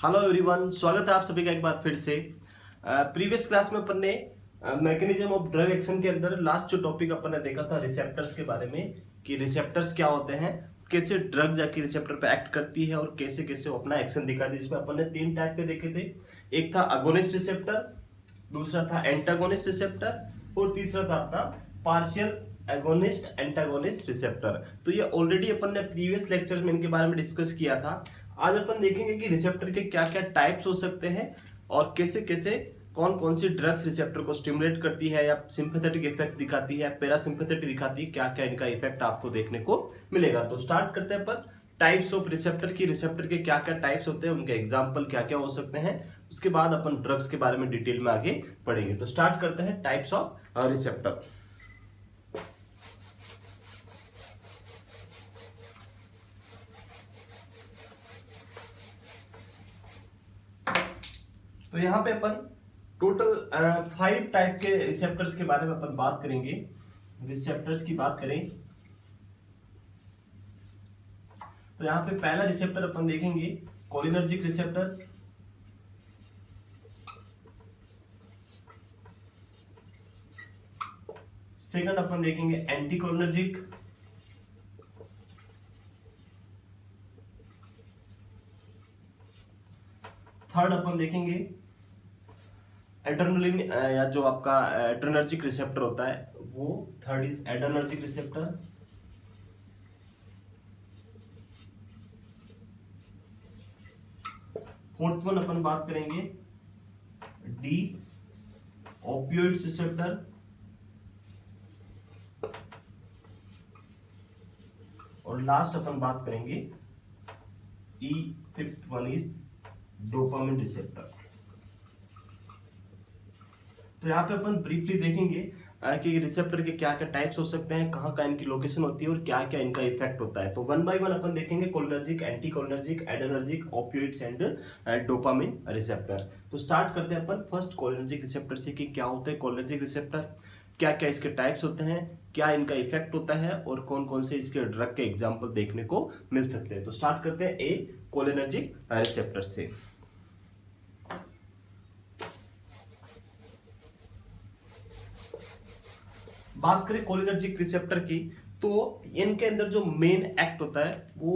Hello everyone, स्वागत है आप सभी का एक बार फिर से। प्रीवियस क्लास में अपन ने मैकेनिज्म ऑफ ड्रग एक्शन के अंदर लास्ट जो टॉपिक अपन ने देखा था रिसेप्टर्स के बारे में, कि रिसेप्टर्स क्या होते हैं, कैसे ड्रग जाके रिसेप्टर पे एक्ट करती है और कैसे कैसे वो अपना एक्शन दिखाती है। इसमें अपन ने 3 टाइप के देखे थे। एक था अगोनिस्ट रिसेप्टर, दूसरा था एंटागोनिस्ट रिसेप्टर और तीसरा था अपना पार्शियल एगोनिस्ट एंटागोनिस्ट रिसेप्टर। तो ये ऑलरेडी अपन ने प्रीवियस लेक्चर में इनके बारे में डिस्कस किया था। आज अपन देखेंगे कि रिसेप्टर के क्या क्या टाइप्स हो सकते हैं और कैसे कैसे कौन कौन सी ड्रग्स रिसेप्टर को स्टिमुलेट करती है या सिंपैथेटिक इफेक्ट दिखाती है, पैरासिम्पैथेटिक दिखाती है, क्या क्या इनका इफेक्ट आपको देखने को मिलेगा। तो स्टार्ट करते हैं अपन टाइप्स ऑफ रिसेप्टर की। रिसेप्टर के क्या क्या टाइप्स होते हैं, उनके एग्जाम्पल क्या क्या हो सकते हैं, उसके बाद अपन ड्रग्स के बारे में डिटेल में आगे पढ़ेंगे। तो स्टार्ट करते हैं टाइप्स ऑफ रिसेप्टर। तो यहाँ पे अपन टोटल 5 टाइप के रिसेप्टर्स के बारे में अपन बात करेंगे। रिसेप्टर्स की बात करें तो यहाँ पे पहला रिसेप्टर अपन देखेंगे कोलिनर्जिक रिसेप्टर। सेकंड अपन देखेंगे एंटीकोलिनर्जिक। थर्ड अपन देखेंगे एड्रेनलिन या जो आपका एड्रेनर्जिक रिसेप्टर होता है वो, third is adrenergic receptor. Fourth one अपन बात करेंगे डी ओपियोइड्स रिसेप्टर। और लास्ट अपन बात करेंगे E, fifth one is dopamine receptor. तो यहाँ पे अपन ब्रीफली देखेंगे कि रिसेप्टर के क्या क्या टाइप्स हो सकते हैं, कहाँ कहाँ इनकी लोकेशन होती है और क्या क्या इनका इफेक्ट होता है। तो वन बाय वन अपन देखेंगे cholinergic, anticholinergic, adrenergic, opioids and dopamine receptor. तो स्टार्ट करते हैं अपन फर्स्ट कोलिनर्जिक रिसेप्टर से कि क्या होता है कोलिनर्जिक रिसेप्टर, क्या क्या इसके टाइप्स होते हैं, क्या इनका इफेक्ट होता है और कौन कौन से इसके ड्रग के एग्जाम्पल देखने को मिल सकते हैं। तो स्टार्ट करते हैं ए कोलिनर्जिक रिसेप्टर से। बात करें कोलिनर्जिक रिसेप्टर की तो इनके अंदर जो मेन एक्ट होता है वो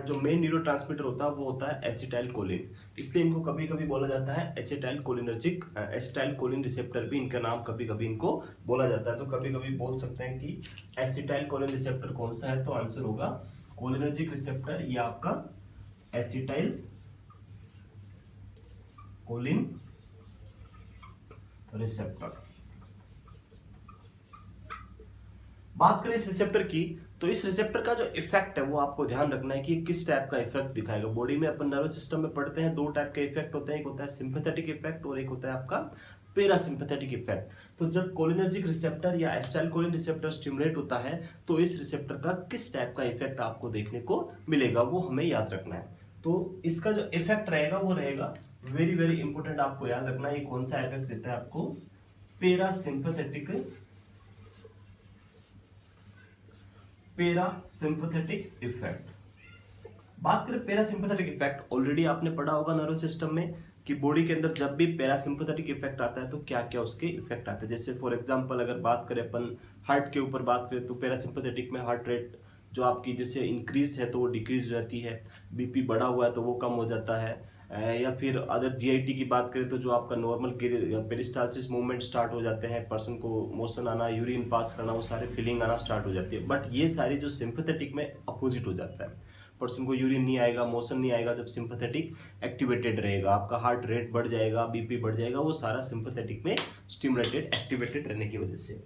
जो मेन न्यूरोट्रांसमीटर होता है वो होता है एसिटाइल कोलिन। इसलिए इनको कभी कभी बोला जाता है acetyl cholinergic, acetyl choline receptor भी इनका नाम कभी कभी इनको बोला जाता है। तो कभी कभी बोल सकते हैं कि एसिटाइल कोलिन रिसेप्टर कौन सा है, तो आंसर होगा कोलिनर्जिक रिसेप्टर या आपका एसिटाइल कोलिन रिसेप्टर। बात करें इस रिसेप्टर की तो इस रिसेप्टर का जो इफेक्ट है वो आपको ध्यान रखना है कि किस टाइप का इफेक्ट दिखाएगा। बॉडी में अपन नर्वस सिस्टम में पढ़ते हैं 2 टाइप के इफेक्ट होते हैं, एक होता है सिंपैथेटिक इफेक्ट और एक होता है आपका पैरासिम्पैथेटिक इफेक्ट। तो जब कोलिनर्जिक रिसेप्टर या एसिटाइलकोलिन रिसेप्टर स्टिमुलेट होता है तो इस रिसेप्टर का किस टाइप का इफेक्ट आपको देखने को मिलेगा वो हमें याद रखना है। तो इसका जो इफेक्ट रहेगा वो रहेगा वेरी वेरी इंपॉर्टेंट, आपको याद रखना है ये कौन सा इफेक्ट देता है आपको, पैरासिम्पैथेटिक पैरासिम्पैथेटिक इफेक्ट। बात करें पैरासिम्पैथेटिक इफेक्ट, ऑलरेडी आपने पढ़ा होगा नर्वस सिस्टम में कि बॉडी के अंदर जब भी पैरासिम्पैथेटिक इफेक्ट आता है तो क्या क्या उसके इफेक्ट आते हैं। जैसे फॉर एग्जांपल अगर बात करें अपन हार्ट के ऊपर बात करें तो पैरासिम्पैथेटिक में हार्ट रेट जो आपकी जैसे इंक्रीज है तो वो डिक्रीज हो जाती है, बीपी बढ़ा हुआ है तो वो कम हो जाता है। या फिर अदर जीआईटी की बात करें तो जो आपका नॉर्मल पेरिस्टालसिस मूवमेंट स्टार्ट हो जाते हैं, पर्सन को मोशन आना, यूरिन पास करना, वो सारे फीलिंग आना स्टार्ट हो जाती है। बट ये सारी जो सिंपैथेटिक में अपोजिट हो जाता है, पर्सन को यूरिन नहीं आएगा, मोशन नहीं आएगा। जब सिंपैथेटिक एक्टिवेटेड रहेगा आपका हार्ट रेट बढ़ जाएगा, बीपी बढ़ जाएगा, वो सारा सिंपैथेटिक में स्टिमुलेटेड एक्टिवेटेड रहने की वजह से।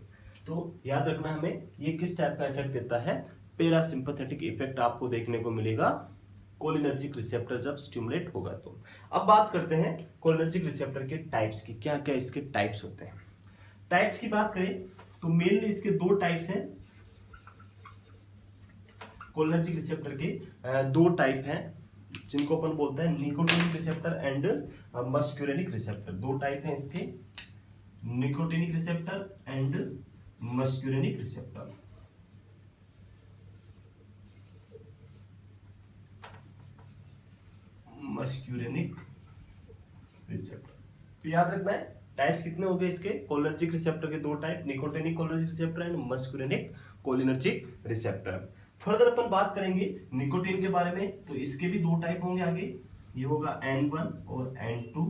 तो याद रखना हमें ये किस टाइप का इफेक्ट देता है, पैरासिम्पैथेटिक इफेक्ट आपको देखने को मिलेगा कोलिनर्जिक रिसेप्टर जब स्टिमुलेट होगा। तो अब बात करते हैं कोलिनर्जिक रिसेप्टर के टाइप्स की, क्या क्या इसके टाइप्स होते हैं। टाइप्स की बात करें तो मेनली इसके 2 टाइप्स हैं। कोलिनर्जिक रिसेप्टर के 2 टाइप हैं जिनको अपन बोलते हैं nicotinic receptor and muscarinic receptor. 2 type हैं इसके, nicotinic receptor and muscarinic receptor. Muscarinic receptor. तो याद रखना है टाइप्स कितने हो गए इसके, कोलिनर्जिक रिसेप्टर के दो type, nicotinic cholinergic receptor and muscarinic cholinergic receptor. Further अपन बात करेंगे निकोटिन के बारे में, तो इसके भी दो टाइप होंगे आगे, ये होगा N1 और N2।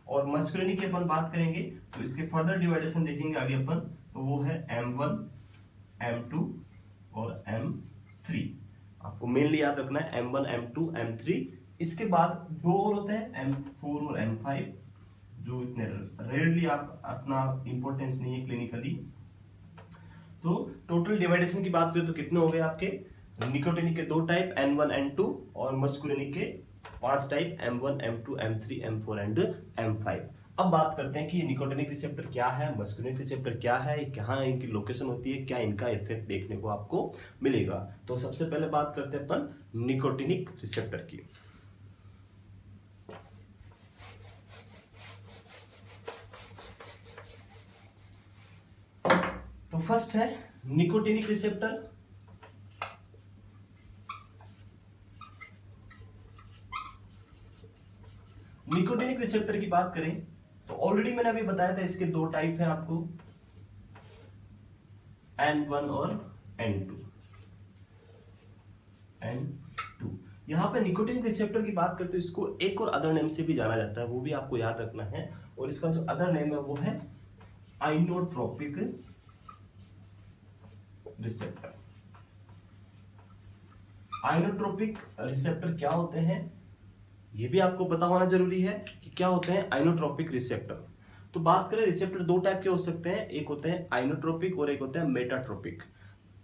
और मस्कुलिनिक की अपन बात करेंगे तो इसके फर्दर डिवाइडेशन देखेंगे आगे अपन, तो वो है M1, M2 और M3। आपको मेनली याद रखना है M1, M2, M3। इसके बाद दो और होते हैं M4 और M5, जो इतने रेयरली आप अपना इंपॉर्टेंस नहीं है क्लिनिकली। तो टोटल डिवाइडेशन की बात करें तो कितने हो गए आपके, निकोटिनिक के दो टाइप N1, N2 और मस्कुलिनिक के 5 type M1, M2, M3, M4 and M5। अब बात करते हैं कि ये निकोटिनिक रिसेप्टर क्या है, मस्कुलिनिक रिसेप्टर क्या है, कहाँ इनकी लोकेशन होती है, क्या इनका इफेक्ट देखने को आपको मिलेगा। तो सबसे पहले बात करते हैं अपन निकोटिनिक रिसेप्टर की। तो फर्स्ट है निकोटिनिक रिसेप्टर। निकोटिनिक रिसेप्टर की बात करें तो ऑलरेडी मैंने अभी बताया था इसके दो टाइप हैं आपको, N1 और N2। यहां पे निकोटिनिक रिसेप्टर की बात करते हैं, इसको एक और अदर नेम से भी जाना जाता है, वो भी आपको याद रखना है। और इसका जो अदर नेम है वो है आइनोट्रोपिक रिसेप्टर। आइनोट्रोपिक रिसेप्टर क्या होते हैं ये भी आपको पता होना जरूरी है कि क्या होते हैं आइनोट्रोपिक रिसेप्टर। तो बात करें रिसेप्टर दो टाइप के हो सकते हैं, एक होते हैं आइनोट्रोपिक और एक होते हैं मेटाट्रोपिक।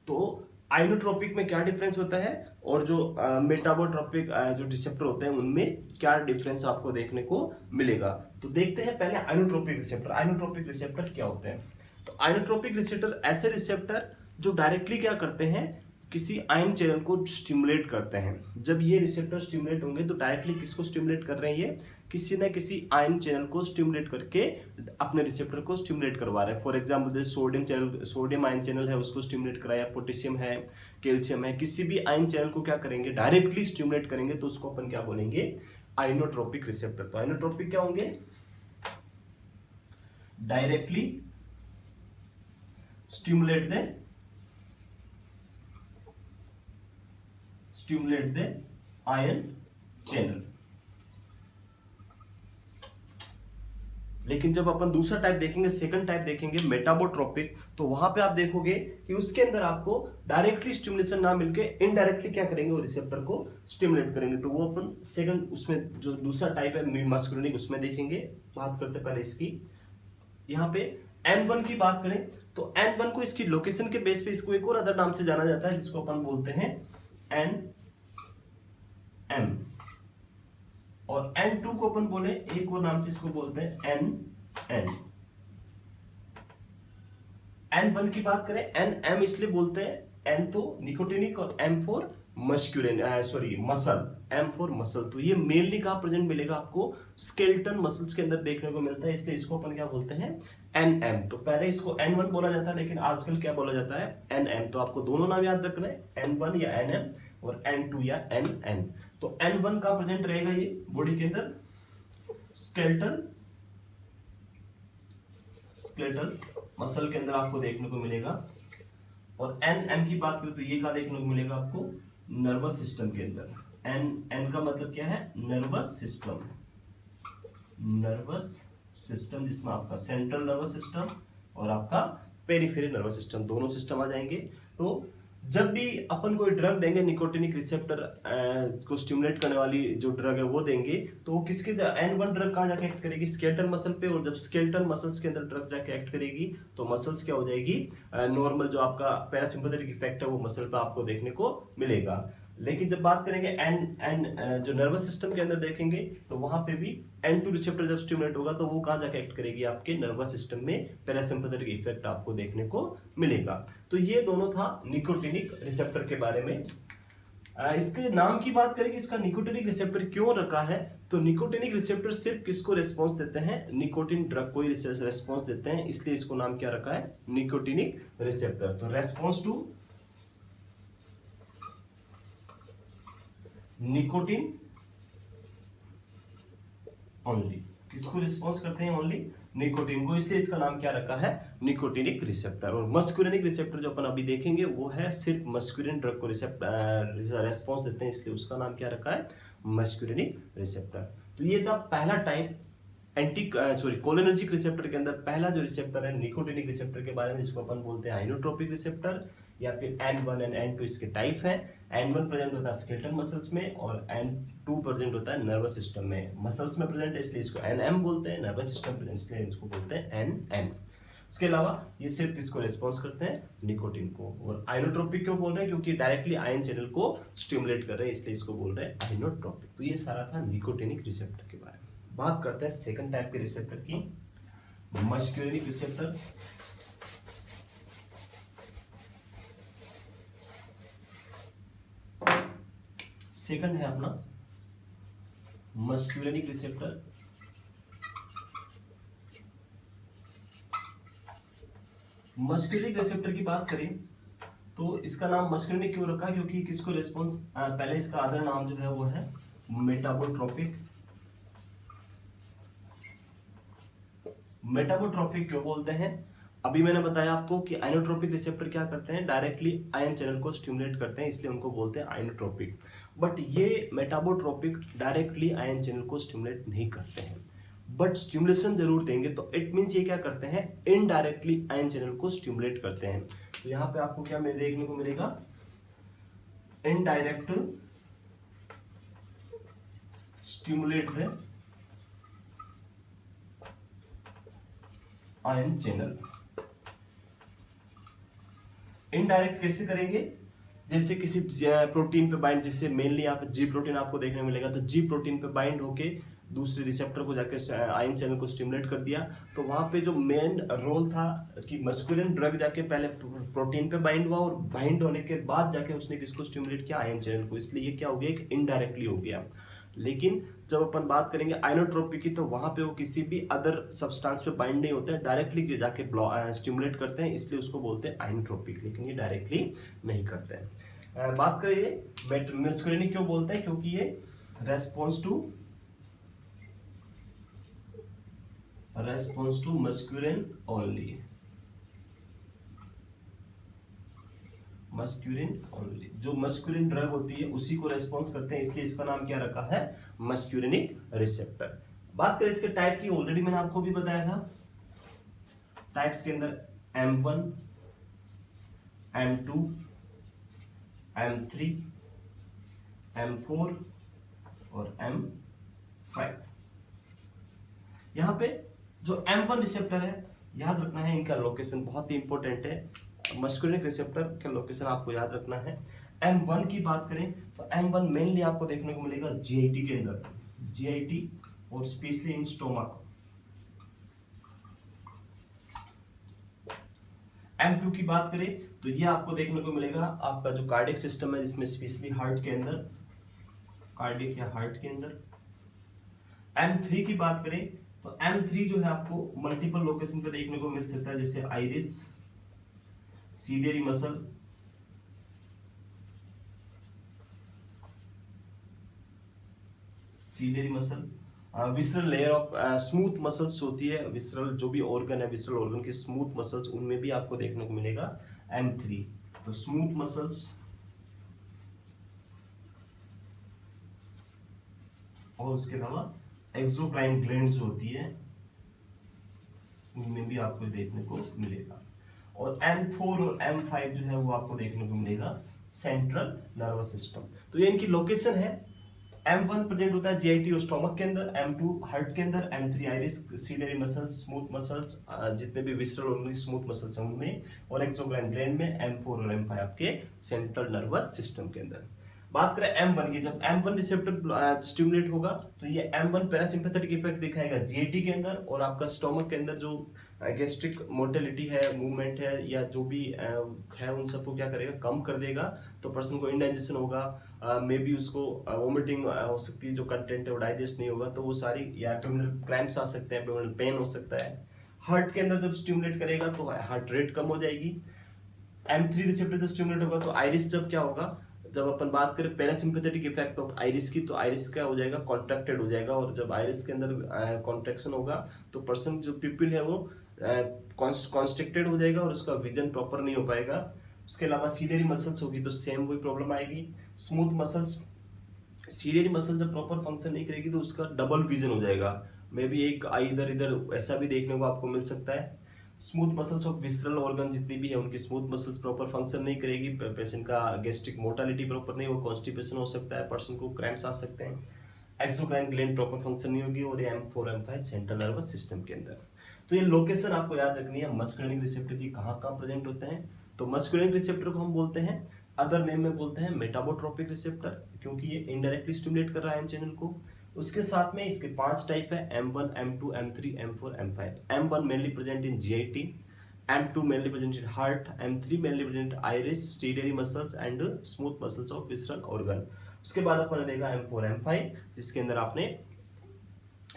तो आइनोट्रोपिक में क्या डिफरेंस होता है और जो मेटाबोट्रोपिक जो रिसेप्टर होते हैं उनमें क्या डिफरेंस आपको देखने को मिलेगा। तो देखते हैं पहले आइनोट्रोपिक रिसेप्टर। आइनोट्रोपिक रिसेप्टर क्या होते हैं, तो आइनोट्रोपिक रिसेप्टर ऐसे रिसेप्टर जो डायरेक्टली क्या करते हैं, किसी आयन चैनल को स्टिमुलेट करते हैं। जब ये रिसेप्टर स्टिमुलेट होंगे तो डायरेक्टली किसको स्टिमुलेट कर रहे हैं, ये किसी न किसी आयन चैनल को स्टिमुलेट करके अपने रिसेप्टर को स्टिमुलेट करवा रहे हैं। फॉर एग्जांपल जैसे sodium channel, sodium ion channel है उसको स्टिमुलेट कराया, पोटेशियम है, कैल्शियम है, किसी भी आयन चैनल को क्या करेंगे डायरेक्टली स्टिमुलेट करेंगे, तो उसको अपन क्या बोलेंगे आइनोट्रोपिक रिसेप्टर। तो आइनोट्रोपिक क्या होंगे, directly stimulate the ion channel. लेकिन जब अपन दूसरा टाइप देखेंगे, सेकंड टाइप देखेंगे मेटाबोट्रोपिक, तो वहां पे आप देखोगे कि उसके अंदर आपको डायरेक्टली स्टिमुलेशन ना मिलके इनडायरेक्टली क्या करेंगे, वो रिसेप्टर को स्टिमुलेट करेंगे। तो वो अपन सेकंड उसमें जो दूसरा टाइप है मस्कुलिनिक उसमें देखेंगे। बात करते पहले इसकी, यहाँ पे N1 की बात करें तो N1 को इसकी लोकेशन के बेस पे इसको एक और अदर नाम से जाना जाता है जिसको अपन बोलते हैं NM। और N2 को अपन बोले एक और नाम से इसको बोलते हैं NN। N1 की बात करें NM इसलिए बोलते हैं, N तो निकोटिनिक और M for masculine muscle, M for muscle. तो ये मेनली कहां प्रेजेंट मिलेगा आपको, स्केलेटन मसल्स के अंदर देखने को मिलता है, इसलिए इसको अपन क्या बोलते हैं NM। तो पहले इसको N1 बोला जाता है लेकिन आजकल क्या बोला जाता है NM। तो आपको दोनों नाम याद रखना है, N1 या NM और N2 या NN। तो N1 का प्रेजेंट रहेगा ये बॉडी के अंदर स्केलेटल मसल के अंदर आपको देखने को मिलेगा। और NM की बात करें तो ये क्या देखने को मिलेगा आपको, नर्वस सिस्टम के अंदर। N का मतलब क्या है, नर्वस सिस्टम जिसमें आपका सेंट्रल नर्वस सिस्टम और आपका पेरिफेरल नर्वस सिस्टम दोनों सिस्टम आ जाएंगे। तो जब भी अपन कोई ड्रग देंगे निकोटिनिक रिसेप्टर को स्टिमुलेट करने वाली जो ड्रग है वो देंगे, तो वो किसके N1 ड्रग कहाँ जाके एक्ट करेगी, स्केलेटल मसल पे। और जब स्केलेटल मसल्स के अंदर ड्रग जाके एक्ट करेगी तो मसल्स क्या हो जाएगी, नॉर्मल जो आपका पैरासिम्पैथेटिक इफेक्ट है वो मसल पे आपको देखने को मिलेगा। लेकिन जब बात करेंगे जो नर्वस सिस्टम के अंदर देखेंगे तो वहां पे भी N2 रिसेप्टर जब स्टिमुलेट होगा तो वो कहाँ जाके एक्ट करेगी, आपके नर्वस सिस्टम में पैरासिम्पैथेटिक इफेक्ट आपको देखने को मिलेगा। तो ये दोनों था निकोटिनिक रिसेप्टर के बारे में। इसके नाम की बात करें कि इसका निकोटिनिक रिसेप्टर क्यों रखा है, तो निकोटिनिक रिसेप्टर सिर्फ किसको रेस्पॉन्स देते हैं, निकोटिन ड्रग को ही रेस्पॉन्स देते हैं, इसलिए इसको नाम क्या रखा है, निकोटिनिक रिसेप्टर। तो रेस्पॉन्स टू निकोटिन ओनली। किसको रिस्पॉन्स करते हैं? ओनली निकोटीन को, इसलिए इसका नाम क्या रखा है? Nicotinic receptor. और मस्कुलिनिक रिसेप्टर जो अपन अभी देखेंगे वो है सिर्फ मस्कुलिन ड्रग को रेस्पॉन्स देते हैं, इसलिए उसका नाम क्या रखा है? मस्कुलिनिक रिसेप्टर। तो ये था पहला टाइप कोलिनर्जिक रिसेप्टर के अंदर पहला जो रिसेप्टर है निकोटिनिक रिसेप्टर के बारे में, जिसको अपन बोलते हैं आइनोट्रोपिक रिसेप्टर, या फिर N1 एंड N2 इसके टाइप है। N1 प्रेजेंट होता है स्केलेटल मसल्स में और N2 प्रेजेंट होता है नर्वस सिस्टम में। मसल्स में प्रेजेंट है इसलिए इसको NM बोलते हैं, नर्वस सिस्टम प्रेजेंट इसलिए इसको बोलते हैं NN। उसके अलावा ये सिर्फ किसको रिस्पॉन्स करते हैं? निकोटिन को। और आइनोट्रोपिक क्यों बोल रहे हैं? क्योंकि डायरेक्टली आयन चैनल को स्टिमुलेट कर रहे हैं, इसलिए इसको बोल रहे हैं आइनोट्रोपिक। तो ये सारा था निकोटिनिक रिसेप्टर के बारे में। बात करते हैं सेकंड टाइप के रिसेप्टर की, मस्कुलिनिक रिसेप्टर। सेकंड है अपना मस्कुलिनिक रिसेप्टर। मस्कुलिनिक रिसेप्टर की बात करें तो इसका नाम मस्कुलिनिक क्यों रखा? क्योंकि किसको रिस्पॉन्स, पहले इसका अदर नाम जो है वो है मेटाबोट्रोपिक। मेटाबोट्रोपिक क्यों बोलते हैं? अभी मैंने बताया आपको कि आइनोट्रोपिक रिसेप्टर क्या करते हैं? डायरेक्टली आयन चैनल को स्टिमुलेट करते हैं, इसलिए उनको बोलते हैं आइनोट्रोपिक। बट ये मेटाबोट्रोपिक डायरेक्टली आयन चैनल को स्टिमुलेट नहीं करते हैं, बट स्टिमुलेशन जरूर देंगे। तो इट मींस ये क्या करते हैं? इनडायरेक्टली आयन चैनल को स्टिमुलेट करते हैं। तो यहाँ पे आपको क्या देखने को मिलेगा? Indirect stimulate the ion channel. Indirect कैसे करेंगे? जैसे किसी प्रोटीन पे बाइंड, जैसे मेनली आप जी प्रोटीन आपको देखने मिलेगा, तो जी प्रोटीन पे बाइंड होके दूसरे रिसेप्टर को जाके आयन चैनल को स्टिमुलेट कर दिया, तो वहां पे जो मेन रोल था कि मस्कुलिन ड्रग जाके पहले प्रोटीन पे बाइंड हुआ और बाइंड होने के बाद जाके उसने किसको स्टिमुलेट किया? आयन चैनल को। इसलिए ये क्या हो गया? एक इनडायरेक्टली हो गया। लेकिन जब अपन बात करेंगे आइनोट्रोपिक की, तो वहां पे वो किसी भी अदर सब्सटेंस पे बाइंड नहीं होते हैं, डायरेक्टली जाके स्टिमुलेट करते हैं, इसलिए उसको बोलते हैं आइनोट्रोपिक। लेकिन ये डायरेक्टली नहीं करते हैं। बात करिए मस्कुलिनिक क्यों बोलते हैं? क्योंकि ये response to masculine only. Masculine only, जो मस्कुलिन ड्रग होती है उसी को रेस्पॉन्स करते हैं, इसलिए इसका नाम क्या रखा है? मस्कुलिनिक रिसेप्टर। बात करें इसके टाइप की, ऑलरेडी मैंने आपको भी बताया था। टाइप्स के अंदर M1, M2, M3, M4 और M5। यहां पे जो M1 रिसेप्टर है, याद रखना है इनका लोकेशन बहुत ही इंपॉर्टेंट है। मस्कुलिनिक रिसेप्टर का लोकेशन आपको याद रखना है। M1 की बात करें तो M1 मेनली आपको देखने को मिलेगा GIT के अंदर, GIT और स्पेशली इन स्टोमक। M2 की बात करें तो ये आपको देखने को मिलेगा आपका जो कार्डियक सिस्टम है, जिसमें स्पेशली हार्ट के अंदर, कार्डियक या हार्ट के अंदर। M3 की बात करें तो M3 जो है आपको मल्टीपल लोकेशन पे देखने को मिल सकता है, जैसे iris, ciliary muscle, visceral layer of smooth muscles होती है, विसरल जो भी ऑर्गन है, विसरल ऑर्गन की स्मूथ मसल्स, उनमें भी आपको देखने को मिलेगा M3। तो स्मूथ मसल्स और उसके अलावा एक्सोक्राइन ग्लैंड्स होती है, उनमें भी आपको देखने को मिलेगा। और M4 और M5 जो है वो आपको देखने को मिलेगा सेंट्रल नर्वस सिस्टम। तो ये इनकी लोकेशन है। M1 प्रेजेंट होता है GIT और स्टोमक के अंदर, M2 हार्ट के अंदर, M3 iris, ciliary muscles, smooth muscles, जितने भी विसरल ओनली स्मूथ मसल्स हैं उनमें, और एक्सोक्राइन ग्लैंड में, M4 और M5 आपके सेंट्रल नर्वस सिस्टम के अंदर। बात करें M1 की, जब M1 रिसेप्टर स्टिमुलेट होगा तो ये M1 पैरासिम्पैथेटिक इफेक्ट दिखाएगा GIT के अंदर, और आपका स्टोमक के अंदर जो गैस्ट्रिक मोटिलिटी है, मूवमेंट है, या जो भी है उन सबको क्या करेगा? कम कर देगा। तो पर्सन को इंडाइजेशन होगा, मे बी उसको वोमिटिंग हो सकती है, जो कंटेंट है वो डाइजेस्ट नहीं होगा, तो वो सारी, या एब्डोमिनल क्रैम्प्स आ सकते हैं, एब्डोमिनल पेन हो सकता है। हार्ट के अंदर जब स्टिमुलेट करेगा तो हार्ट रेट कम हो जाएगी। M3 रिसेप्टर जब स्टिमुलेट होगा तो आइरिस जब क्या होगा? जब अपन बात करें पैरासिम्पैथेटिक इफेक्ट ऑफ आइरिस की, तो आइरिस क्या हो जाएगा, कॉन्ट्रैक्टेड हो जाएगा, और जब आइरिस के अंदर कॉन्ट्रैक्शन होगा तो पर्सन जो पिपिल है वो कॉन्स्ट्रिक्टेड हो जाएगा और उसका विजन प्रॉपर नहीं हो पाएगा। उसके अलावा सीलियरी मसल्स होगी तो सेम वही प्रॉब्लम आएगी। स्मूथ मसल्स, सीलियरी मसल जब प्रॉपर फंक्शन नहीं करेगी तो उसका डबल विजन हो जाएगा, मे बी एक आई इधर इधर ऐसा भी देखने को आपको मिल सकता है। Smooth muscles of visceral organ जितनी भी है उनकी स्मूथ मसल्स प्रॉपर फंक्शन नहीं करेगी, पेशेंट का गैस्ट्रिक मोटालिटी प्रॉपर नहीं, वो कॉन्स्टिपेशन हो सकता है, पर्सन को क्रैम्प्स आ सकते हैं, एक्सोक्राइन ग्लैंड प्रॉपर फंक्शन नहीं होगी, और M4 M5 central nervous system के अंदर। तो ये लोकेशन आपको याद रखनी है मस्कुलिनिक रिसेप्टर की कहाँ कहाँ प्रेजेंट होते हैं। तो मस्कुलिनिक रिसेप्टर को हम बोलते हैं, अदर नेम में बोलते हैं मेटाबोट्रोपिक रिसेप्टर, क्योंकि ये इनडायरेक्टली स्टिमुलेट कर रहा है चैनल को। उसके साथ में इसके 5 टाइप है, M1 M2 M3 M4 M5। M1 mainly present in GIT, M2 mainly present in heart, M3 mainly present iris, ciliary muscles and smooth muscles of visceral organ। उसके बाद अपन ने देखा M4 M5 जिसके अंदर आपने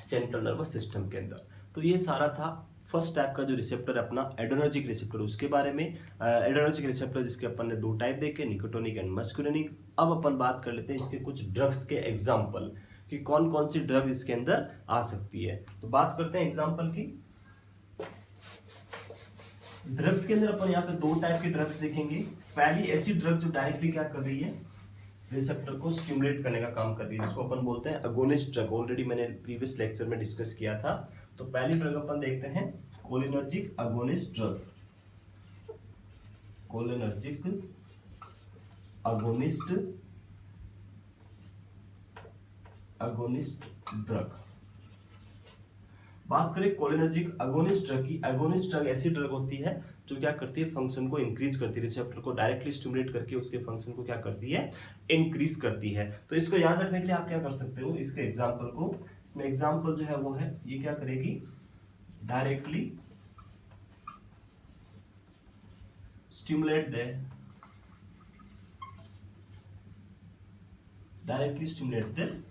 सेंट्रल नर्वस सिस्टम के अंदर। तो ये सारा था फर्स्ट टाइप का जो रिसेप्टर अपना एड्रेनर्जिक रिसेप्टर, उसके बारे में। एड्रेनर्जिक रिसेप्टर जिसके अपन ने 2 टाइप देखे, निकोटोनिक एंड मस्कुलिनिक। अब अपन बात कर लेते हैं इसके कुछ ड्रग्स के एग्जाम्पल कि कौन कौन सी ड्रग्स इसके अंदर आ सकती है। तो बात करते हैं एग्जाम्पल की। ड्रग्स के अंदर अपन यहाँ पे 2 टाइप के ड्रग्स देखेंगे। पहली ऐसी ड्रग जो डायरेक्टली क्या कर रही है, रिसेप्टर को स्टिमुलेट करने का काम कर रही है, जिसको अपन बोलते हैं अगोनिस्ट ड्रग। ऑलरेडी मैंने प्रीवियस लेक्चर में डिस्कस किया था। तो पहली ड्रग अपन देखते हैं cholinergic agonist drug. Cholinergic agonist drug. बात करें कोलिनर्जिक अगोनिस्ट ड्रग की, अगोनिस्ट ड्रग ऐसी ड्रग होती है जो क्या करती है, फंक्शन को इंक्रीज करती है, रिसेप्टर को डायरेक्टली स्टिमुलेट करके उसके फंक्शन को क्या करती है, इंक्रीज करती है। तो इसको याद रखने के लिए आप क्या कर सकते हो, इसके एग्जांपल को, इसमें एग्जांपल जो है वो है, ये क्या करेगी, directly stimulate the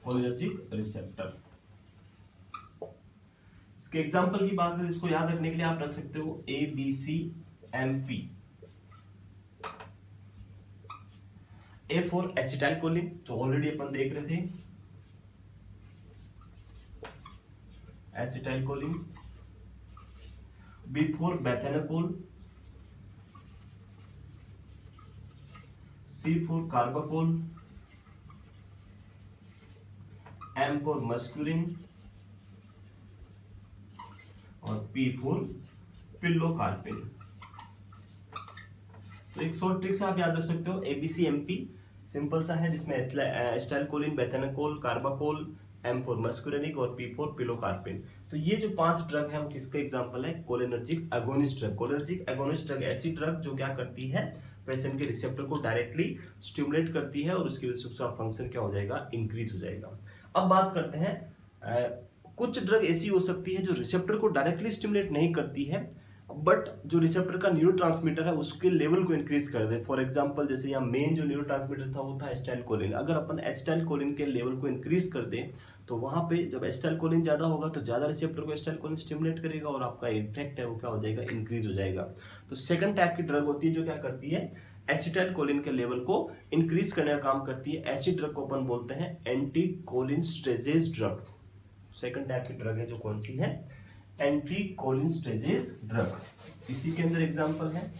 cholinergic receptor. इसके एग्जाम्पल की बात करें, इसको याद रखने के लिए आप रख सकते हो ABCMP। A फॉर एसिटाइलकोलिन जो ऑलरेडी अपन देख रहे थे, acetylcholine. B for bethanechol. C for carbachol. M for muscarine और P फॉर पिलोकार्पिन। तो एक शॉर्ट ट्रिक से आप याद रख सकते हो, ABCMP सिंपल सा है, जिसमें acetylcholine, bethanechol, carbachol, M for muscarinic और P फॉर पिलोकार्पिन। तो ये जो 5 ड्रग है वो किसका एग्जांपल है, cholinergic agonist drug. Cholinergic agonist drug ऐसी ड्रग जो क्या करती है, पेशेंट के रिसेप्टर को डायरेक्टली स्टिमुलेट करती है और उसकी वजह से उसका फंक्शन क्या हो जाएगा, इंक्रीज हो जाएगा। अब बात करते हैं, कुछ ड्रग ऐसी हो सकती है जो रिसेप्टर को डायरेक्टली स्टिमुलेट नहीं करती है, बट जो रिसेप्टर का न्यूरोट्रांसमीटर है उसके लेवल को इंक्रीज कर दे। फॉर एग्जांपल जैसे यहाँ मेन जो न्यूरोट्रांसमीटर था वो था एसिटाइलकोलिन। अगर अपन एसिटाइलकोलिन के लेवल को इंक्रीज कर दें तो वहां पे जब एसिटाइलकोलिन ज्यादा होगा तो ज्यादा रिसेप्टर को एसिटाइलकोलिन स्टिमुलेट करेगा और आपका इफेक्ट है वो क्या हो जाएगा, इंक्रीज हो जाएगा। तो सेकंड टाइप की ड्रग होती है जो क्या करती है, एसिटाइलकोलिन के लेवल को इंक्रीज करने का काम करती है। ऐसी ड्रग को अपन बोलते हैं एंटीकोलिनस्टेजेस ड्रग। सेकंड टाइप की ड्रग है जो कौन सी है, एंटीकोलिनस्टेजेस ड्रग। इसी के अंदर एग्जांपल है,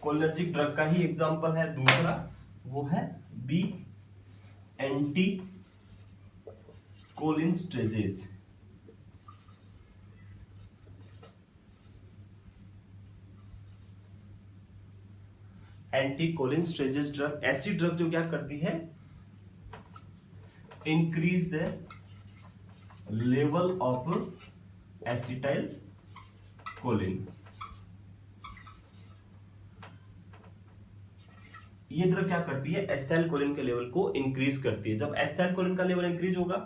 कोलिनर्जिक ड्रग का ही एग्जांपल है दूसरा, वो है बी एंटीकोलिनस्टेजेस। एंटीकोलिनस्टेजेस ड्रग ऐसी ड्रग जो क्या करती है, increase the level of acetylcholine. ये ड्रग क्या करती है, एसिटाइलकोलिन के लेवल को इंक्रीज करती है। जब एसिटाइलकोलिन का लेवल इंक्रीज होगा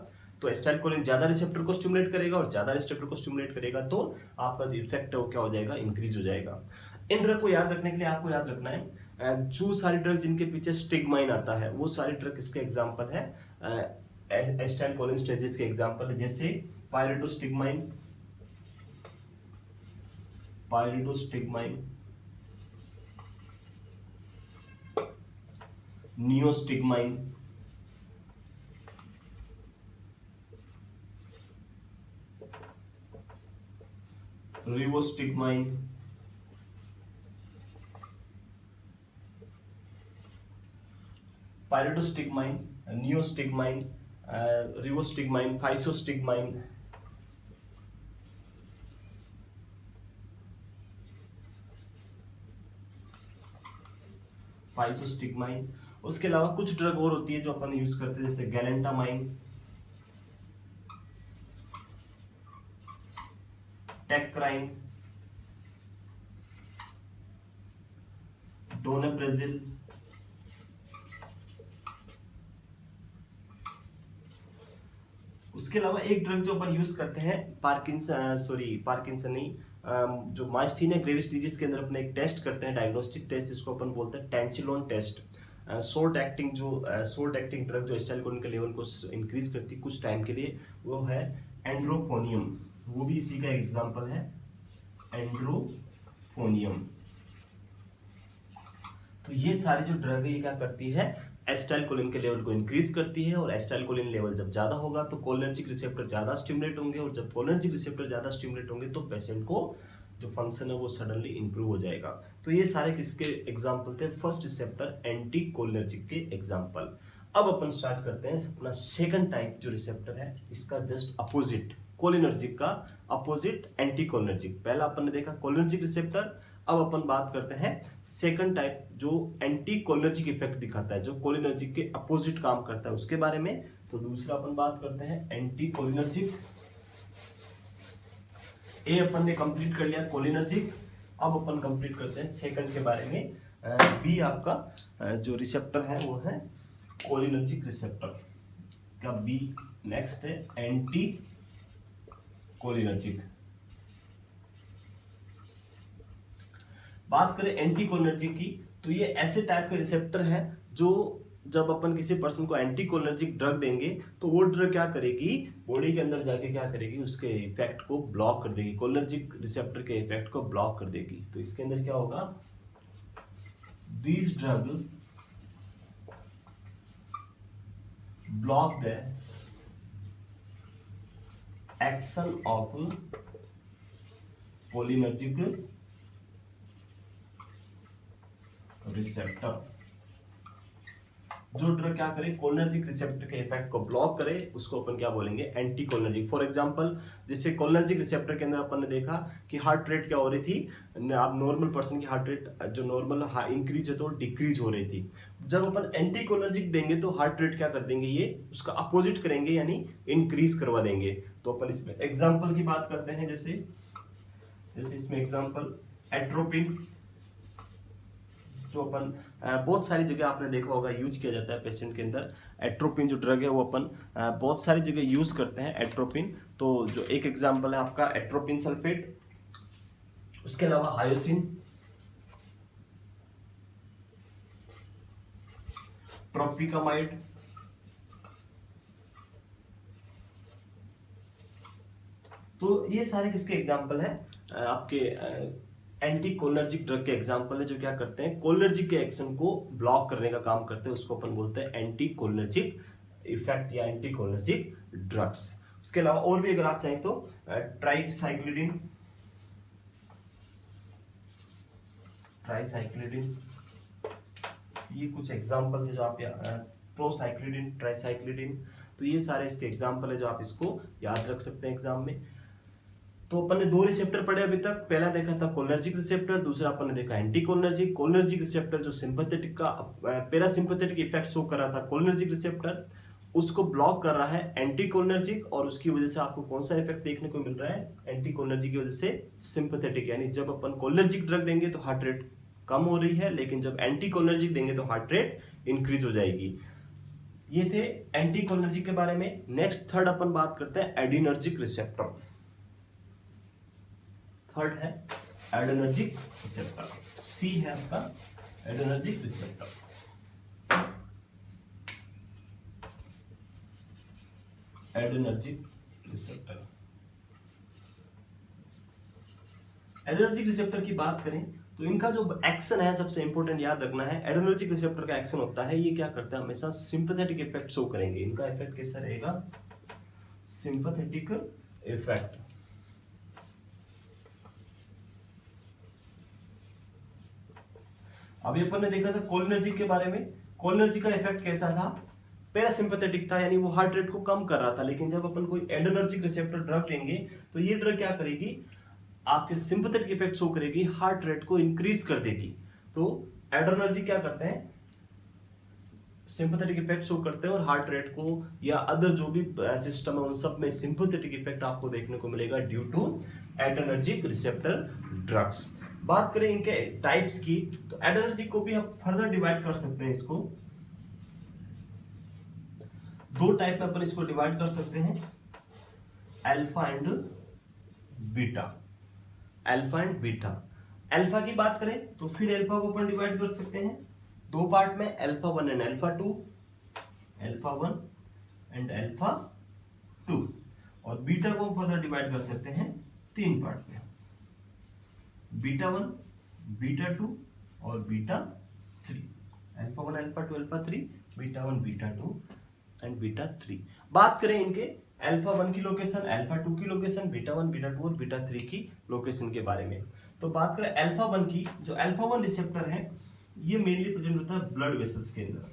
तो एसिटाइलकोलिन ज्यादा रिसेप्टर को स्टिमुलेट करेगा और ज्यादा रिसेप्टर को स्टिमुलेट करेगा तो आपका जो इफेक्ट है वो क्या हो जाएगा, इंक्रीज हो जाएगा। इन ड्रग को याद रखने के लिए आपको याद रखना है, जो सारी ड्रग जिनके पीछे स्टिग्माइन आता है वो सारी ड्रग इसके एग्जांपल है, एसिटाइलकोलिनस्टेजेस के एग्जांपल है, जैसे पायरिडोस्टिग्माइन, नियोस्टिग्माइन, रिवोस्टिग्माइन, पायरिडोस्टिग्माइन, नियोस्टिग्माइन, रिवोस्टिग्माइन, फाइसोस्टिग्माइन, फाइसोस्टिग्माइन। उसके अलावा कुछ ड्रग और होती है जो अपन यूज करते हैं, जैसे गैलेंटामाइन, टेक्राइन, डोनाप्रेजिल, उसके अलावा एक ड्रग जो अपन यूज करते हैं पार्किंसन नहीं, जो माइस्थीनिया ग्रेविस डिजीज के अंदर अपने एक टेस्ट करते हैं, डायग्नोस्टिक टेस्ट, जिसको अपन बोलते हैं Tensilon test. Short acting drug जो एसिटाइलकोलिन के लेवल को इंक्रीज करती है कुछ टाइम के लिए, वो है एंड्रोफोनियम, वो भी इसी का एग्जांपल है, एंड्रोफोनियम। तो ये सारी जो ड्रग है ये क्या करती है, एसिटाइलकोलिन के लेवल को इंक्रीज करती है, और एसिटाइलकोलिन लेवल जब ज्यादा होगा तो कोलिनर्जिक रिसेप्टर ज्यादा स्टिमुलेट होंगे, और जब कोलिनर्जिक रिसेप्टर ज्यादा स्टिमुलेट होंगे तो पेशेंट को जो फंक्शन है वो सडनली इंप्रूव हो जाएगा। तो ये सारे किसके एग्जांपल थे, फर्स्ट रिसेप्टर एंटी कोलिनर्जिक के एग्जांपल। अब अपन स्टार्ट करते हैं अपना सेकंड टाइप जो रिसेप्टर है, इसका जस्ट अपोजिट, कोलिनर्जिक का अपोजिट एंटी कोलिनर्जिक। पहला अपन ने देखा कोलिनर्जिक रिसेप्टर, अब अपन बात करते हैं सेकंड टाइप जो एंटी कोलिनर्जिक इफेक्ट दिखाता है, जो कोलिनर्जिक के अपोजिट काम करता है उसके बारे में। तो दूसरा अपन बात करते हैं एंटी कोलिनर्जिक। ए अपन ने कंप्लीट कर लिया कोलिनर्जिक, अब अपन कंप्लीट करते हैं सेकंड के बारे में। बी आपका जो रिसेप्टर है वो है कोलिनर्जिक रिसेप्टर का बी। नेक्स्ट है एंटी कोलिनर्जिक। बात करें एंटी कोलिनर्जिक की, तो ये ऐसे टाइप के रिसेप्टर है जो जब अपन किसी पर्सन को एंटी कोलिनर्जिक ड्रग देंगे तो वो ड्रग क्या करेगी, बॉडी के अंदर जाके क्या करेगी, उसके इफेक्ट को ब्लॉक कर देगी, कोलिनर्जिक रिसेप्टर के इफेक्ट को ब्लॉक कर देगी। तो इसके अंदर क्या होगा, this drug block the action of cholinergic receptor. जो ड्रग क्या करे, कोलिनर्जिक रिसेप्टर के इफेक्ट को ब्लॉक करे, उसको अपन क्या बोलेंगे, एंटी कोलिनर्जिक। फॉर एग्जांपल जैसे कोलिनर्जिक रिसेप्टर के अंदर अपन ने देखा कि हार्ट रेट क्या हो रही थी, आप नॉर्मल पर्सन की हार्ट रेट जो नॉर्मल इंक्रीज है तो डिक्रीज हो रही थी। जब अपन एंटी कोलिनर्जिक देंगे तो हार्ट रेट क्या कर देंगे, ये उसका अपोजिट करेंगे, यानी इंक्रीज करवा देंगे। तो अपन इसमें एग्जाम्पल की बात करते हैं, जैसे इसमें एग्जाम्पल एट्रोपिन, जो अपन बहुत सारी जगह आपने देखा होगा यूज किया जाता है पेशेंट के अंदर। एट्रोपिन जो ड्रग है वो अपन बहुत सारी जगह यूज करते हैं एट्रोपिन। तो जो एक एग्जांपल है आपका एट्रोपिन सल्फेट, उसके अलावा हायोसिन, ट्रोपिकामाइड, तो ये सारे किसके एग्जांपल है, आपके एंटी कोलिनर्जिक ड्रग के एग्जांपल है, जो क्या करते हैं, कोलिनर्जिक के एक्शन को ब्लॉक करने का काम करते हैं। उसको अपन बोलते हैं एंटी कोलिनर्जिक इफेक्ट या एंटी कोलिनर्जिक ड्रग्स। उसके अलावा और भी अगर आप चाहें तो ट्राइसाइक्लिडिन, ये कुछ एग्जांपल्स है जो आप प्रोसाइक्लिडिन, ट्राइसाइक्लिडिन, तो ये सारे इसके एग्जांपल है जो आप इसको याद रख सकते हैं एग्जाम में। तो अपन ने दो रिसेप्टर पढ़े अभी तक, पहला देखा था कोलिनर्जिक रिसेप्टर, दूसरा अपन ने देखा एंटी कोलिनर्जिक। कोलिनर्जिक रिसेप्टर जो सिंपैथेटिक का पैरासिम्पैथेटिक इफेक्ट शो कर रहा था कोलिनर्जिक रिसेप्टर, उसको ब्लॉक कर रहा है एंटी कोलिनर्जिक, और उसकी वजह से आपको कौन सा इफेक्ट देखने को मिल रहा है, एंटी कोलिनर्जिक की वजह से सिंपैथेटिक, यानी जब अपन कोलिनर्जिक ड्रग देंगे तो हार्ट रेट कम हो रही है, लेकिन जब एंटी कोलिनर्जिक देंगे तो हार्ट रेट इंक्रीज हो जाएगी। ये थे एंटी कोलिनर्जिक के बारे में। नेक्स्ट थर्ड अपन बात करते हैं एडिनर्जिक रिसेप्टर। थर्ड है एडिनर्जिक रिसेप्टर, सी है आपका एडिनर्जिक रिसेप्टर। एडिनर्जिक रिसेप्टर की बात करें तो इनका जो एक्शन है सबसे इंपॉर्टेंट याद रखना है, एड्रेनर्जिक रिसेप्टर का एक्शन होता है, ये क्या करता है हमेशा सिंपैथेटिक इफेक्ट शो करेंगे। इनका इफेक्ट कैसा रहेगा, सिंपैथेटिक इफेक्ट। अभी अपन ने देखा था कोलिनर्जिक के बारे में, कोलिनर्जिक का इफेक्ट कैसा था, पैरासिम्पैथेटिक था, यानी वो हार्ट रेट को कम कर रहा था। लेकिन जब अपन कोई एड्रेनर्जिक रिसेप्टर ड्रग देंगे तो ये ड्रग क्या करेगी, आपके सिंपैथेटिक इफेक्ट शो करेगी, हार्ट रेट को इंक्रीज कर देगी। तो एड्रेनर्जिक क्या करते हैं, सिंपैथेटिक इफेक्ट शो करते हैं और हार्ट रेट को या अदर जो भी सिस्टम है उन सब में सिंपैथेटिक इफेक्ट आपको देखने को मिलेगा due to adrenergic receptor drugs. बात करें इनके टाइप्स की, तो एड्रेनर्जिक को भी हम फर्दर डिवाइड कर सकते हैं। इसको दो टाइप में अपन इसको डिवाइड कर सकते हैं, alpha and beta. Alpha and beta, alpha की बात करें तो फिर अल्फा को अपन डिवाइड कर सकते हैं दो पार्ट में, alpha 1 and alpha 2, alpha 1 and alpha 2। और बीटा को हम फर्दर डिवाइड कर सकते हैं तीन पार्ट में, बीटा 1, बीटा 2 और beta 3। Alpha 1, alpha 2, alpha 3, beta 1, beta 2 and beta 3। बात करें इनके अल्फा 1 की लोकेशन, अल्फा 2 की लोकेशन, बीटा 1, बीटा 2 और बीटा 3 की लोकेशन के बारे में। तो बात करें अल्फा 1 की, जो अल्फा 1 रिसेप्टर है ये मेनली प्रेजेंट होता है ब्लड वेसल्स के अंदर।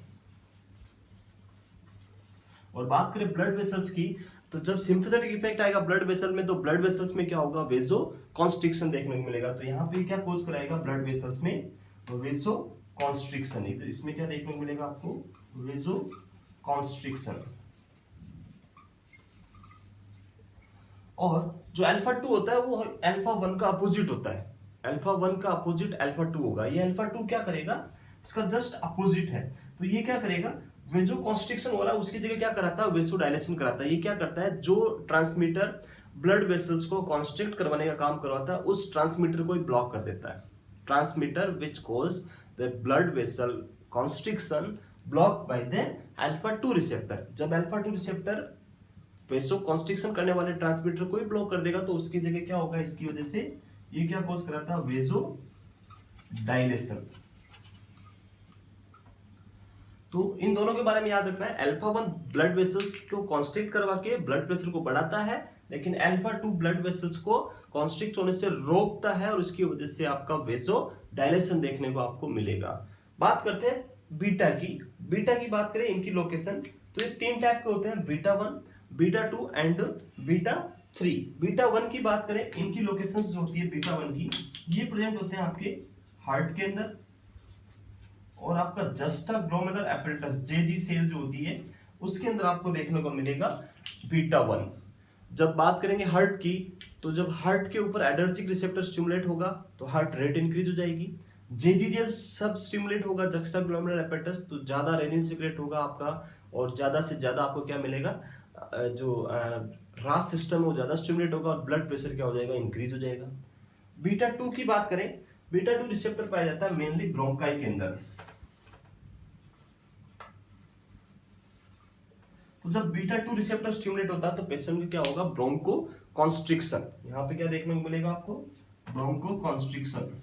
और बात करें ब्लड वेसल्स की, तो जब सिंपैथेटिक इफेक्ट आएगा ब्लड वेसल में, तो ब्लड वेसल्स में क्या होगा, वेसो कॉन्स्ट्रिक्शन देखने को मिलेगा। तो यहाँ पे क्या कोज कराएगा ब्लड वेसल्स में, वेसो कॉन्स्ट्रिक्शन। तो इसमें क्या देखने को मिलेगा आपको, वेसो कॉन्स्ट्रिक्शन। और जो अल्फा 2 होता है वो अल्फा 1 का अपोजिट होता है, अल्फा 1 का अपोजिट अल्फा 2 होगा। ये अल्फा 2 क्या करेगा, इसका जस्ट अपोजिट है। तो ये क्या करेगा, वेसो कॉन्स्ट्रिक्शन हो रहा है उसकी जगह क्या कराता है, वेसो डायलेशन कराता है। ये क्या करता है, जो ट्रांसमीटर ब्लड वेसल्स को कॉन्स्ट्रिक्ट करवाने का काम करवाता है उस ट्रांसमीटर को ही ब्लॉक कर देता है। Transmitter which cause the blood vessel constriction block by the alpha 2 receptor. जब अल्फा 2 रिसेप्टर वेसो कॉन्स्ट्रिक्शन करने वाले ट्रांसमीटर को ही ब्लॉक कर देगा तो उसकी जगह क्या होगा, इसकी वजह से ये क्या कॉज कराता है, वेसो डायलेशन। तो इन दोनों के बारे में याद रखना है, अल्फा 1 ब्लड वेसल्स को कॉन्स्ट्रिक्ट करवा के ब्लड प्रेशर को बढ़ाता है, लेकिन अल्फा 2 ब्लड वेसल्स को कॉन्स्ट्रिक्ट होने से रोकता है और उसकी वजह से आपका वेसो डायलेशन देखने को आपको मिलेगा। बात करते हैं बीटा की। बीटा की बात करें इनकी लोकेशन, तो ये तीन टाइप के होते हैं, beta 1, beta 2 and beta 3। Beta 1 की बात करें, इनकी लोकेशन जो होती है बीटा 1 की, ये प्रेजेंट होते हैं आपके हार्ट के अंदर और आपका juxtaglomerular apparatus JG cell जो होती है उसके अंदर आपको देखने को मिलेगा बीटा 1। जब बात करेंगे हार्ट की, तो जब हार्ट के ऊपर एडर्जिक रिसेप्टर स्टिमुलेट होगा तो हार्ट रेट इंक्रीज हो जाएगी। जेजीजेल सब स्टिमुलेट होगा जस्टा ग्लोमेरुलर एपरेटस, तो ज्यादा रेनिन सिक्रेट होगा आपका और ज्यादा से ज्यादा आपको क्या मिलेगा, जो रास सिस्टम है वो ज्यादा स्टिमुलेट होगा और ब्लड प्रेशर क्या हो जाएगा, इंक्रीज हो जाएगा। बीटा 2 की बात करें, बीटा 2 रिसेप्टर पाया जाता है मेनली ब्रोंकाई के अंदर। तो जब बीटा 2 रिसेप्टर स्टिमुलेट होता है तो पेशेंट में क्या होगा, ब्रोंको कॉन्स्ट्रिक्शन। यहां पे क्या देखने को मिलेगा आपको, ब्रोंको कॉन्स्ट्रिक्शन।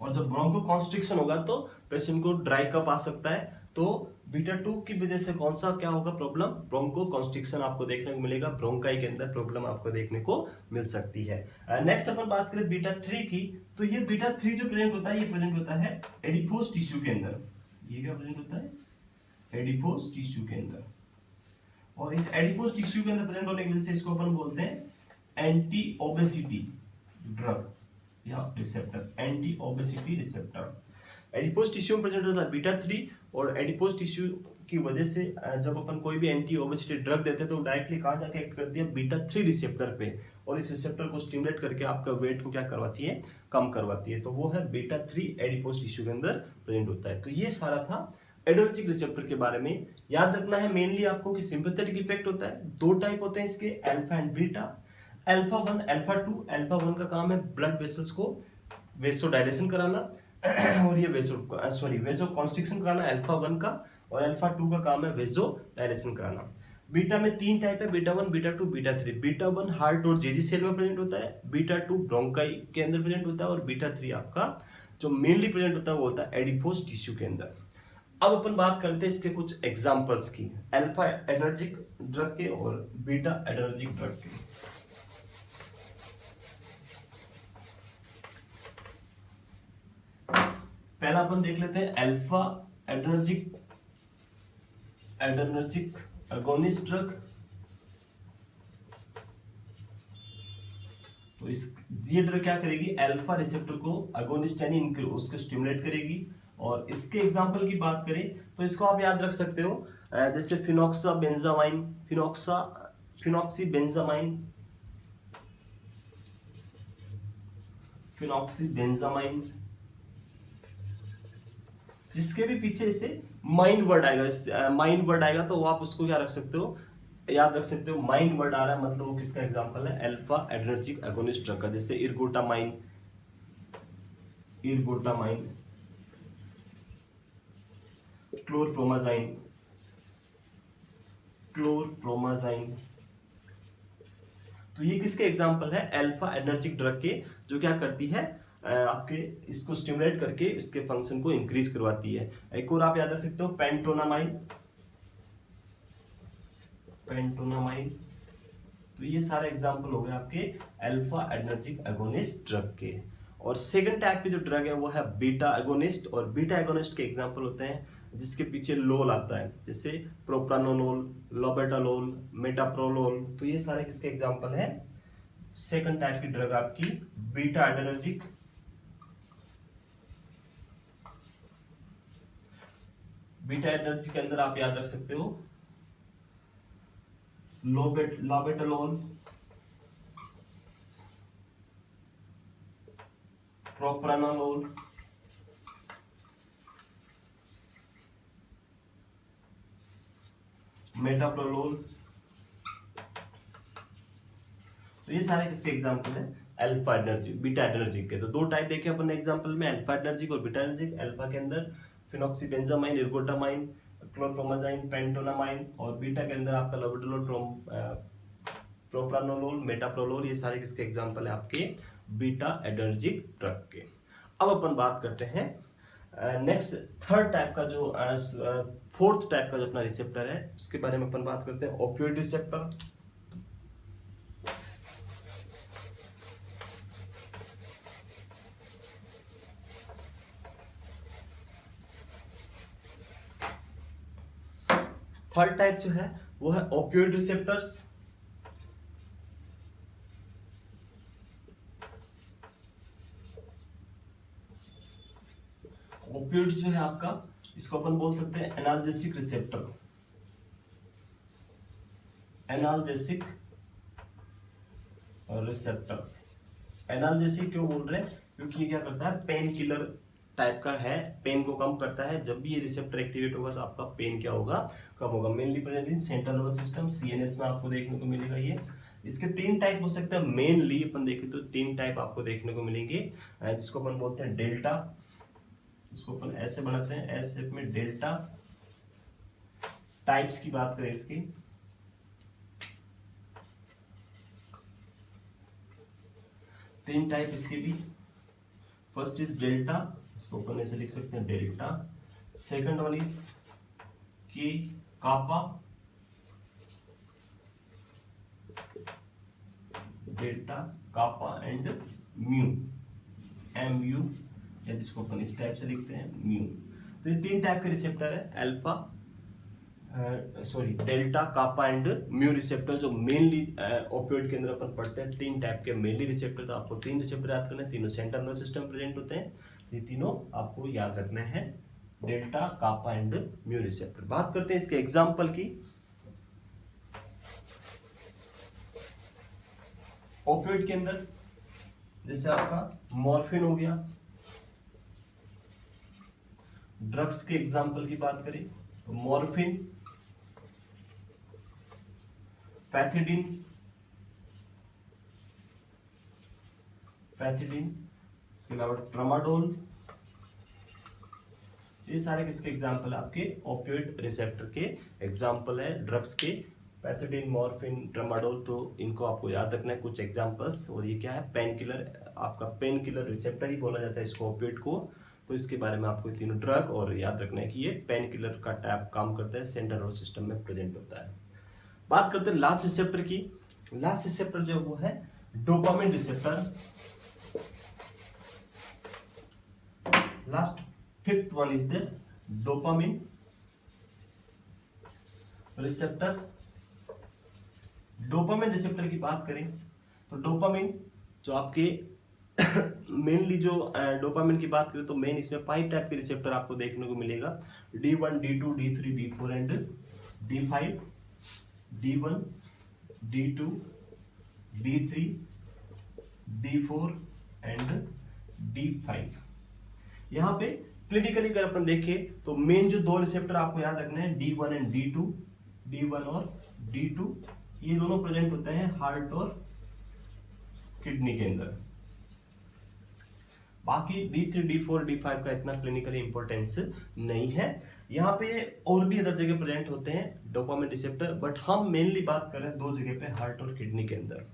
और जब ब्रोंको कॉन्स्ट्रिक्शन होगा तो पेशेंट को ड्राई कफ आ सकता है। तो बीटा 2 की वजह से कौन सा क्या होगा प्रॉब्लम, ब्रोंको कॉन्स्ट्रिक्शन आपको देखने को मिलेगा, ब्रोंकाई के अंदर प्रॉब्लम आपको देखने को मिल सकती है। नेक्स्ट अपन बात करें बीटा 3 की, तो ये बीटा 3 जो प्रेजेंट होता है ये प्रेजेंट होता है एडिपोज टिश्यू के अंदर। ये क्या प्रेजेंट होता है, एडिपोज टिश्यू के अंदर। और इस एडिपोज टिश्यू के अंदर प्रेजेंट होने की वजह से इसको अपन बोलते हैं एंटी ओबेसिटी ड्रग या receptor, anti obesity receptor. Adipose tissue में प्रेजेंट होता है बीटा 3 और एडिपोज टिश्यू की वजह से जब अपन कोई भी एंटी ओबेसिटी ड्रग देते हैं तो डायरेक्टली कहाँ जाके एक्ट करती है, बीटा 3 रिसेप्टर पे, और इस रिसेप्टर को स्टिमुलेट करके आपका वेट को क्या करवाती है, कम करवाती है। तो वो है बीटा 3 एडिपोज टिश्यू के अंदर प्रेजेंट होता है। तो ये सारा था एड्रेनर्जिक रिसेप्टर के बारे में। याद रखना है मेनली आपको कि सिंपैथेटिक इफेक्ट होता है, दो टाइप होते हैं इसके, alpha and beta. Alpha 1, alpha 2, alpha 1 का काम है ब्लड वेसल्स को वेसोडाइलेशन कराना और ये वेसो कॉन्स्ट्रिक्शन कराना अल्फा 1 का, और अल्फा 2 का काम है वेसो डायलेशन कराना। बीटा में 3 टाइप है, beta 1, beta 2, beta 3। Beta 1 heart और जेजी सेल में प्रेजेंट होता है, बीटा 2 ब्रोंकाई के अंदर प्रेजेंट होता है, और बीटा 3 आपका जो मेनली प्रेजेंट होता है वो होता है एडिपोज टिश्यू के अंदर। अब अपन बात करते हैं इसके कुछ एग्जांपल्स की, अल्फा एनर्जिक ड्रग के और बीटा एनर्जिक ड्रग के। पहला अपन देख लेते हैं अल्फा एडर्जिक एगोनिस्ट ड्रग। तो इस ये ड्रग क्या करेगी, अल्फा रिसेप्टर को अगोनिस्ट यानी उसको स्टिमुलेट करेगी। और इसके एग्जांपल की बात करें तो इसको आप याद रख सकते हो, जैसे फिनॉक्साबेंजामाइन, फिनॉक्सीबेंजामाइन, जिसके भी पीछे इसे माइंड वर्ड आएगा तो आप उसको क्या रख सकते हो, याद रख सकते हो। माइंड वर्ड आ रहा है मतलब वो किसका एग्जांपल है, अल्फा एडर्जिक एगोनिस्ट ड्रग का, जैसे इरगोटामाइन, क्लोरप्रोमाजाइन। तो ये किसके एग्जांपल है, अल्फा एनर्जिक ड्रग के, जो क्या करती है आपके इसको स्टिमुलेट करके इसके फंक्शन को इंक्रीज करवाती है। एक और आप याद रख सकते हो पेंटोनामाइन। तो ये सारे एग्जांपल हो गए आपके अल्फा एनर्जिक एगोनिस्ट ड्रग के। और सेकंड टाइप की जो ड्रग है वो है बीटा एगोनिस्ट, और बीटा एगोनिस्ट के एग्जांपल होते हैं जिसके पीछे लोल आता है, जैसे प्रोप्रानोलोल, लोबेटालोल, मेटाप्रोलोल। तो ये सारे किसके एग्जांपल है, सेकंड टाइप की ड्रग आपकी बीटा एडर्जिक के अंदर आप याद रख सकते हो लोबेटालोल, प्रोप्रानोलोल, मेटाप्रोलोल। तो ये सारे किसके एग्जांपल है, अल्फा एनर्जिक बीटा एनर्जिक के। तो दो टाइप देखे अपन एग्जांपल में, अल्फा एनर्जिक और बीटा एनर्जिक। अल्फा के अंदर फिनॉक्सीबेंजामाइन, इरगोटामाइन, क्लोरप्रोमाजाइन, पेंटोनामाइन, और बीटा के अंदर आपका लोबेटालोल, प्रोप्रानोलोल, मेटाप्रोलोल। ये सारे किसके एग्जांपल है आपके बीटा एनर्जिक ड्रग के। अब अपन बात करते हैं नेक्स्ट थर्ड टाइप का, जो फोर्थ टाइप का जो अपना रिसेप्टर है उसके बारे में अपन बात करते हैं, ओपियोइड रिसेप्टर। थर्ड टाइप जो है वो है ओपियोइड रिसेप्टर्स। ओपियोइड जो है आपका, इसको अपन बोल सकते हैं एनाल्जेसिक रिसेप्टर। एनाल्जेसिक क्यों बोल रहे हैं, क्योंकि ये क्या करता है, पेन किलर टाइप का है, पेन को कम करता है। जब भी ये रिसेप्टर एक्टिवेट होगा तो आपका पेन क्या होगा, कम होगा। Mainly present in central nervous system, CNS में आपको देखने को मिलेगा ये। इसके 3 टाइप हो सकते हैं, मेनली अपन देखें तो 3 टाइप आपको देखने को मिलेंगे, जिसको अपन बोलते हैं डेल्टा। इसको अपन ऐसे बनाते हैं, एस शेप में, डेल्टा। टाइप्स की बात करें इसकी, तीन टाइप इसके भी। फर्स्ट इज डेल्टा, इसको अपन ऐसे लिख सकते हैं delta. Second one is K kappa, delta, kappa and mu, M U, या जिसको अपन इस टाइप से लिखते हैं म्यू। तो ये 3 टाइप के रिसेप्टर है, alpha delta, kappa and mu receptor, जो मेनली ओपियोइड के अंदर अपन पढ़ते हैं। 3 टाइप के मेनली रिसेप्टर, तो आपको 3 रिसेप्टर याद करने हैं, तीनों सेंट्रल नर्वस सिस्टम प्रेजेंट होते हैं। ये तीनों आपको याद रखने हैं, delta, kappa and mu receptor. बात करते हैं इसके एग्जाम्पल की। ओपियोइड के अंदर जैसे आपका मॉर्फिन हो गया। ड्रग्स के एग्जाम्पल की बात करें तो मॉर्फिन, पैथिडीन, इसके अलावा ट्रामाडोल। ये सारे किसके एग्जाम्पल है, आपके ओपियोइड रिसेप्टर के एग्जाम्पल है ड्रग्स के। पैथोडिन, मॉर्फिन, ट्रामाडोल, तो इनको आपको याद रखना है कुछ एग्जांपल्स। और ये क्या है, पेन किलर, आपका पेन किलर रिसेप्टर ही बोला जाता है इसको, ओपिएट को। तो इसके बारे में आपको तीनों ड्रग और याद रखना है कि ये पेन किलर का टाइप काम करता है, सेंट्रल नर्वस सिस्टम में प्रेजेंट होता है। बात करते हैं लास्ट रिसेप्टर की। लास्ट रिसेप्टर जो वो है dopamine receptor. Last fifth one is the dopamine receptor. Dopamine receptor की बात करें तो डोपामिन जो आपके मेनली जो डोपामिन की बात करें तो मेन इसमें 5 टाइप के रिसेप्टर आपको देखने को मिलेगा, D1, D2, D3, D4 and D5। D1, D2, D3, D4 and D5। यहाँ पे क्लिनिकली अगर अपन देखें तो मेन जो 2 रिसेप्टर आपको याद रखना है, D1 एंड D2, D1 और D2, ये दोनों प्रेजेंट होते हैं हार्ट और किडनी के अंदर। बाकी D3, D4, D5 का इतना क्लिनिकली इंपॉर्टेंस नहीं है। यहाँ पे और भी अदर जगह प्रेजेंट होते हैं डोपामिन रिसेप्टर, बट हम मेनली बात कर रहे हैं 2 जगह पे, हार्ट और किडनी के अंदर।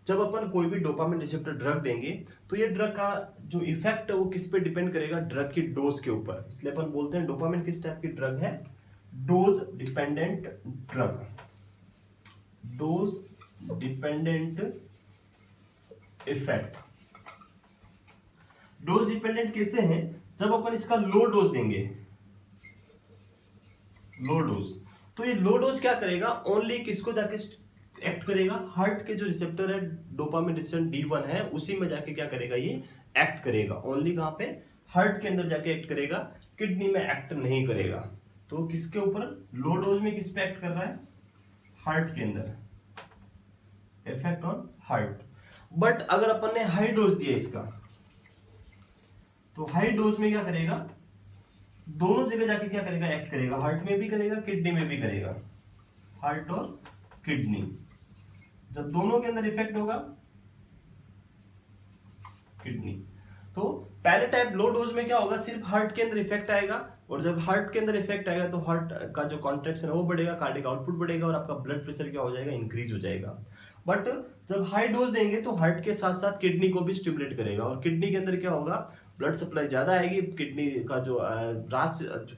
जब अपन कोई भी डोपामिन रिसेप्टर ड्रग देंगे तो ये ड्रग का जो इफेक्ट है वो किस पे डिपेंड करेगा, ड्रग की डोज के ऊपर। इसलिए अपन बोलते हैं डोपामिन किस टाइप की ड्रग है, dose dependent drug. Dose dependent effect. Dose dependent कैसे हैं, जब अपन इसका लो डोज देंगे, लो डोज, तो ये लो डोज क्या करेगा, ओनली किसको जाके एक्ट करेगा, हार्ट के जो रिसेप्टर है डोपामिन रिसेप्टर D1 है उसी में जाके क्या करेगा, ये एक्ट करेगा। ओनली कहां पे, हार्ट के अंदर जाके एक्ट करेगा, किडनी में एक्ट नहीं करेगा। तो किसके ऊपर, लो डोज में किस पे एक्ट कर रहा है, हार्ट के अंदर, इफेक्ट ऑन हार्ट। बट अगर अपन ने हाई डोज दिया इसका, तो हाई डोज में क्या करेगा, दोनों जगह जाके क्या करेगा, एक्ट करेगा, हार्ट में भी करेगा, किडनी में भी करेगा, हार्ट और किडनी। जब दोनों के अंदर इफेक्ट होगा, किडनी। तो पहले टाइप लो डोज में क्या होगा, सिर्फ हार्ट के अंदर इफेक्ट आएगा, और जब हार्ट के अंदर इफेक्ट आएगा तो हार्ट का जो कॉन्ट्रैक्शन है वो बढ़ेगा, कार्डियक आउटपुट बढ़ेगा और आपका ब्लड प्रेशर क्या हो जाएगा, इंक्रीज हो जाएगा। बट जब हाई डोज देंगे तो हार्ट के साथ साथ किडनी को भी स्टिमुलेट करेगा, और किडनी के अंदर क्या होगा, ब्लड सप्लाई ज्यादा आएगी, किडनी का जो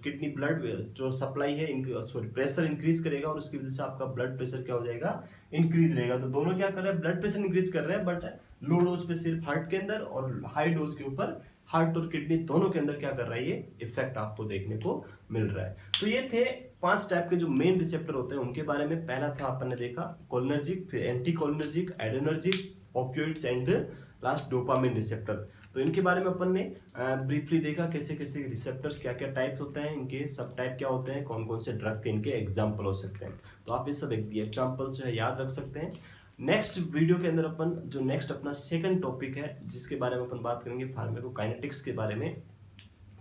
किडनी ब्लड जो सप्लाई है, सॉरी प्रेशर इंक्रीज करेगा, और उसकी वजह से आपका ब्लड प्रेशर क्या हो जाएगा, इंक्रीज रहेगा। तो दोनों क्या कर रहे हैं, ब्लड प्रेशर इंक्रीज कर रहे हैं, बट लो डोज पे सिर्फ हार्ट के अंदर, और हाई डोज के ऊपर हार्ट और किडनी दोनों के अंदर क्या कर रहा है, ये इफेक्ट आपको देखने को मिल रहा है। तो ये थे 5 टाइप के जो मेन रिसेप्टर होते हैं उनके बारे में। पहला था अपन ने देखा कोलिनर्जिक, फिर anti cholinergic, adrenergic, opioids and last dopamine receptor. तो इनके बारे में अपन ने ब्रीफली देखा कैसे कैसे रिसेप्टर्स, क्या क्या टाइप्स होते हैं, इनके सब टाइप क्या होते हैं, कौन कौन से ड्रग के इनके एग्जाम्पल हो सकते हैं। तो आप ये सब एग्जाम्पल जो है याद रख सकते हैं। नेक्स्ट वीडियो के अंदर अपन जो नेक्स्ट अपना सेकंड टॉपिक है जिसके बारे में अपन बात करेंगे फार्माकोकाइनेटिक्स के बारे में,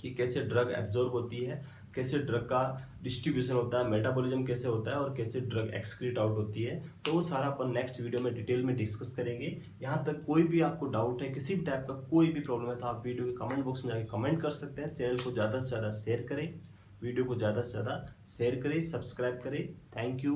कि कैसे ड्रग एब्जॉर्ब होती है, कैसे ड्रग का डिस्ट्रीब्यूशन होता है, मेटाबॉलिज्म कैसे होता है, और कैसे ड्रग एक्सक्रीट आउट होती है। तो वो सारा अपन नेक्स्ट वीडियो में डिटेल में डिस्कस करेंगे। यहाँ तक कोई भी आपको डाउट है, किसी भी टाइप का कोई भी प्रॉब्लम है, तो आप वीडियो के कमेंट बॉक्स में जाकर कमेंट कर सकते हैं। चैनल को ज़्यादा से ज़्यादा शेयर करें, वीडियो को ज़्यादा से ज़्यादा शेयर करें, सब्सक्राइब करें। Thank you.